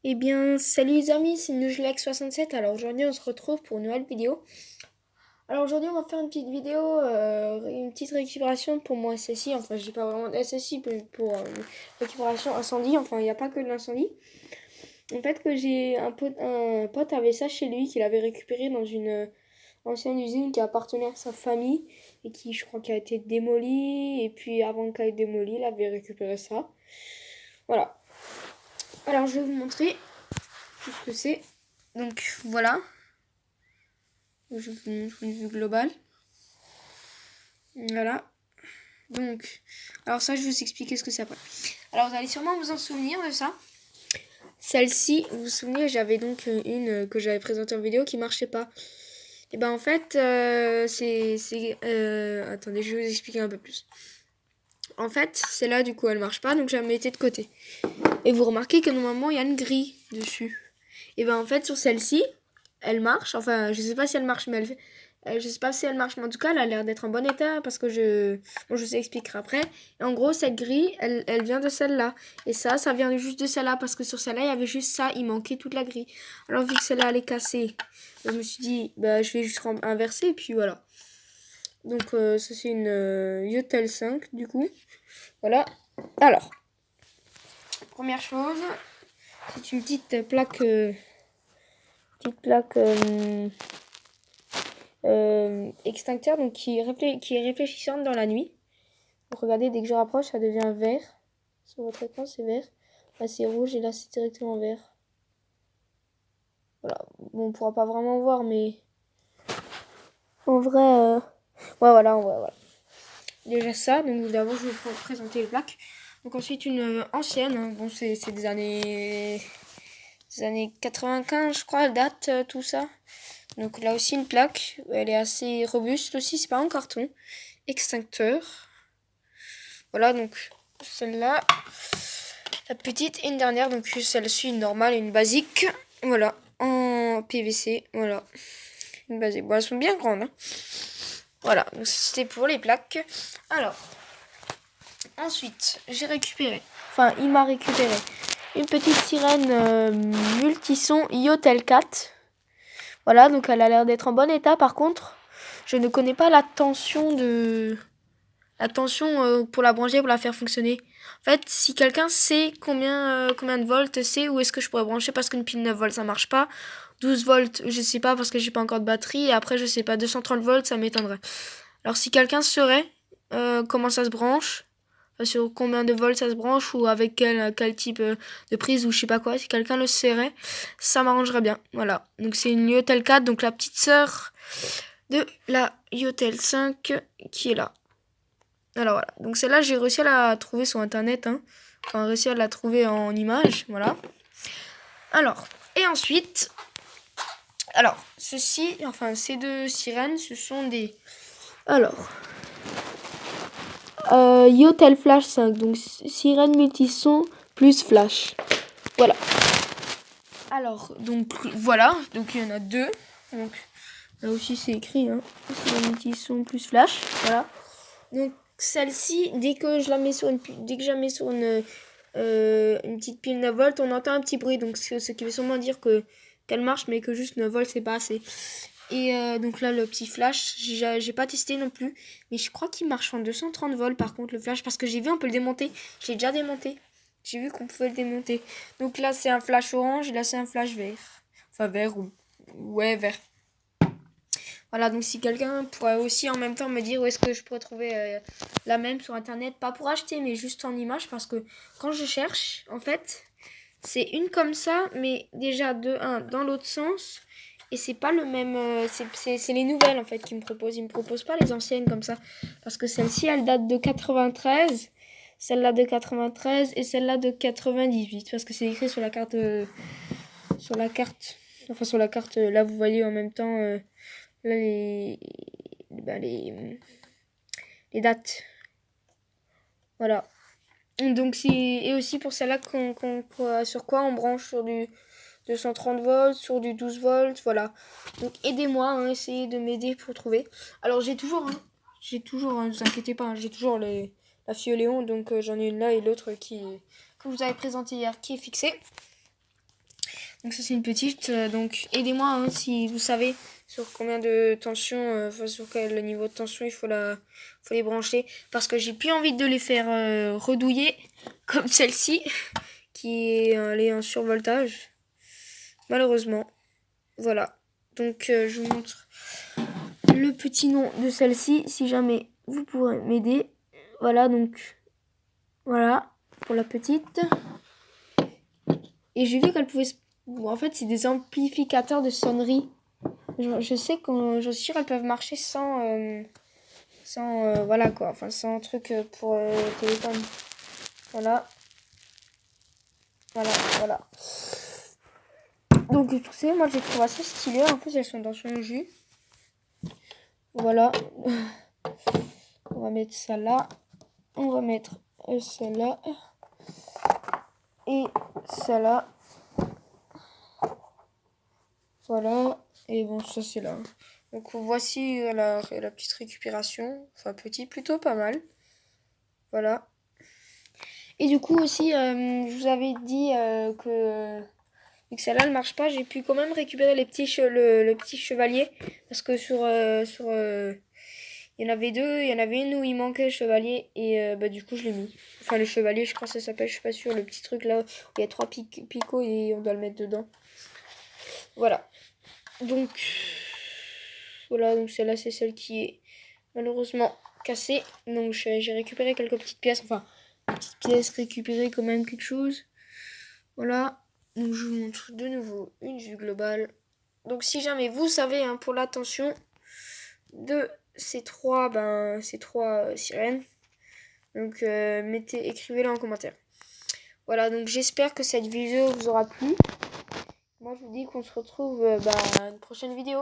Eh bien, salut les amis, c'est Nujlek67. Alors aujourd'hui, on se retrouve pour une nouvelle vidéo. Alors aujourd'hui, on va faire une petite vidéo, une petite récupération pour mon SSI. Enfin, j'ai pas vraiment d'SSI pour récupération incendie. Enfin, il n'y a pas que de l'incendie. En fait, que j'ai un pote avait ça chez lui qu'il avait récupéré dans une ancienne usine qui appartenait à sa famille et qui, je crois, qui a été démolie. Et puis, avant qu'elle ait démolie, il avait récupéré ça. Voilà. Alors, je vais vous montrer tout ce que c'est. Donc voilà, je vous montre une vue globale. Voilà. Donc, alors ça, je vais vous expliquer ce que c'est après. Alors, vous allez sûrement vous en souvenir de ça. Celle-ci, vous vous souvenez, j'avais donc une que j'avais présentée en vidéo qui marchait pas. Et ben en fait, attendez, je vais vous expliquer un peu plus. En fait, celle-là, du coup, elle marche pas, donc je la mettais de côté. Et vous remarquez que normalement, il y a une grille dessus. Et ben en fait, sur celle-ci, elle marche. Enfin, je sais pas si elle marche, mais je sais pas si elle marche, mais en tout cas, elle a l'air d'être en bon état parce que bon, je vous expliquerai après. Et en gros, cette grille, elle vient de celle-là. Et ça vient juste de celle-là parce que sur celle-là, il y avait juste ça, il manquait toute la grille. Alors, vu que celle-là, elle est cassée, je me suis dit, bah, je vais juste inverser, et puis voilà. Donc, ça, c'est une Yotel 5, du coup. Voilà. Alors, première chose, c'est une petite plaque. Petite plaque extincteur donc qui est réfléchissante dans la nuit. Donc regardez, dès que je rapproche, ça devient vert. Sur votre écran, c'est vert. Là, c'est rouge et là, c'est directement vert. Voilà. Bon, on pourra pas vraiment voir, mais en vrai, ouais, voilà, en vrai, voilà. Déjà ça, donc d'abord, je vais vous présenter les plaques. Donc ensuite, une ancienne. Hein. Bon, c'est des années 95, je crois, elle date, tout ça. Donc là aussi une plaque, elle est assez robuste aussi, c'est pas en carton. Extincteur. Voilà, donc celle-là. La petite et une dernière, donc celle-ci une normale et une basique. Voilà, en PVC, voilà. Une basique. Bon, elles sont bien grandes. Hein. Voilà, donc c'était pour les plaques. Alors, ensuite, j'ai récupéré, enfin il m'a récupéré, une petite sirène multison Yotel 4. Voilà, donc elle a l'air d'être en bon état. Par contre, je ne connais pas la tension pour la brancher, pour la faire fonctionner. En fait, si quelqu'un sait combien de volts c'est, où est-ce que je pourrais brancher, parce qu'une pile 9 volts ça marche pas. 12 volts, je sais pas parce que j'ai pas encore de batterie. Et après, je sais pas, 230 volts, ça m'étonnerait. Alors, si quelqu'un saurait comment ça se branche, sur combien de volts ça se branche, ou avec quel type de prise, ou je sais pas quoi, si quelqu'un le saurait, ça m'arrangerait bien. Voilà. Donc, c'est une Yotel 4, donc la petite sœur de la Yotel 5 qui est là. Alors voilà, donc celle-là j'ai réussi à la trouver sur internet, hein. Enfin réussi à la trouver en image, voilà. Alors, et ensuite, alors ceci, enfin ces deux sirènes, ce sont des, alors, Yotel Flash 5, donc sirène multison plus flash, voilà. Alors, donc voilà, donc il y en a deux, donc là aussi c'est écrit, hein, sirène multison plus flash, voilà. Donc celle-ci, dès que je la mets sur une petite pile 9 volts, on entend un petit bruit, donc ce qui veut sûrement dire qu'elle marche, mais que juste 9 volts c'est pas assez. Et donc là le petit flash, j'ai pas testé non plus, mais je crois qu'il marche en 230 volts par contre le flash, parce que j'ai vu on peut le démonter, je l'ai déjà démonté, j'ai vu qu'on pouvait le démonter. Donc là c'est un flash orange et là c'est un flash vert, enfin vert ou ouais vert. Voilà, donc si quelqu'un pourrait aussi en même temps me dire où est-ce que je pourrais trouver la même sur internet, pas pour acheter, mais juste en image, parce que quand je cherche, en fait, c'est une comme ça, mais déjà dans l'autre sens, et c'est pas le même, c'est les nouvelles en fait qu'ils me proposent, ils me proposent pas les anciennes comme ça, parce que celle-ci elle date de 93, celle-là de 93 et celle-là de 98, parce que c'est écrit sur la carte, sur la carte, là vous voyez en même temps. Là, bah, les dates. Voilà. Donc, et aussi pour celle-là, sur quoi on branche sur du 230 volts, sur du 12 volts, voilà. Donc, aidez-moi, hein, essayez de m'aider pour trouver. Alors, j'ai toujours, ne vous inquiétez pas, hein, j'ai toujours la Fioléon, donc j'en ai une là et l'autre que vous avez présenté hier qui est fixée. Donc ça c'est une petite. Donc aidez-moi hein, si vous savez sur combien de tension, enfin sur quel niveau de tension il faut les brancher. Parce que j'ai plus envie de les faire redouiller comme celle-ci qui est allée en survoltage. Malheureusement. Voilà. Donc je vous montre le petit nom de celle-ci si jamais vous pourrez m'aider. Voilà donc voilà pour la petite. Et j'ai vu qu'elle pouvait en fait c'est des amplificateurs de sonnerie. Je sais qu'en je suis sûre elles peuvent marcher sans voilà quoi, enfin sans truc pour téléphone. Voilà. Voilà. Donc tout ça, moi j'ai trouvé assez stylé. En plus elles sont dans son jus. Voilà. On va mettre ça là. On va mettre celle-là. Et celle-là. Voilà. Et bon, ça c'est là. Donc voici la petite récupération. Enfin petit, plutôt pas mal. Voilà. Et du coup aussi, je vous avais dit que vu que celle-là ne marche pas, j'ai pu quand même récupérer les petits le petit chevalier. Parce que il y en avait deux, il y en avait une où il manquait le chevalier et du coup je l'ai mis. Enfin le chevalier, je crois que ça s'appelle, je suis pas sûre, le petit truc là où il y a 3 picots et on doit le mettre dedans. Voilà. Donc voilà, donc celle-là c'est celle qui est malheureusement cassée. Donc j'ai récupéré quelques petites pièces, enfin petites pièces récupérées quand même quelque chose. Voilà. Donc je vous montre de nouveau une vue globale. Donc si jamais vous savez hein, pour l'attention de ces trois sirènes. Donc écrivez-le en commentaire. Voilà, donc j'espère que cette vidéo vous aura plu. Moi je vous dis qu'on se retrouve à une prochaine vidéo.